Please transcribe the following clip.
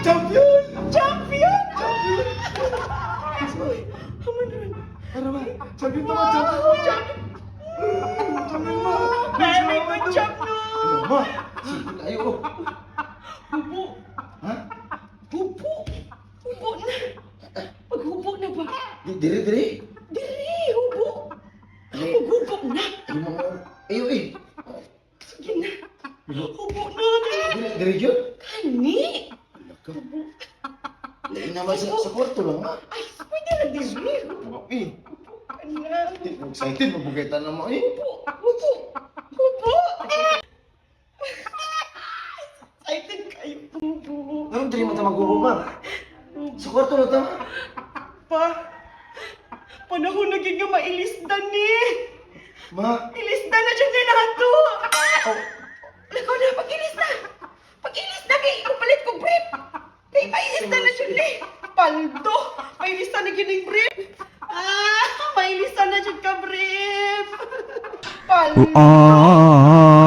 Champion! Champion! Uy, Haman naman. ano ba? Champion to, ma! Champion! Champion, ma! Very good job, no! Ano, ma? Sige tayo. Hubo. Ha? Hubo. Hubo na. Maghubo na ba? Dire, dire. Dili, hubo. Ano? Maghubo na. Yung mga... Ayo, eh. Sige na. Hubo na. Dire, dire yun? Kani. Hubo. Lain naman sa kwarto lang, ma. Ay, pwede na dili. Hubo, eh. Kana. Excited, mabugaitan na mo, eh. Hubo. Hubo. Hubo. Excited kayo. Hubo. Ano, dire mo ta maghubo, ma? Sa kwarto na ta. Pa. Panahon na yun nga mailisdan ni. Ma. Ilisdan na dyan nila to. Oh. Lako na, pag-ilis na. Pag-ilis na kay ipapalit ko brief. Kay mailisdan na dyan ni. Paldo. Mailisdan na yun yung brief. Mailisdan na dyan ka brief. Paldo.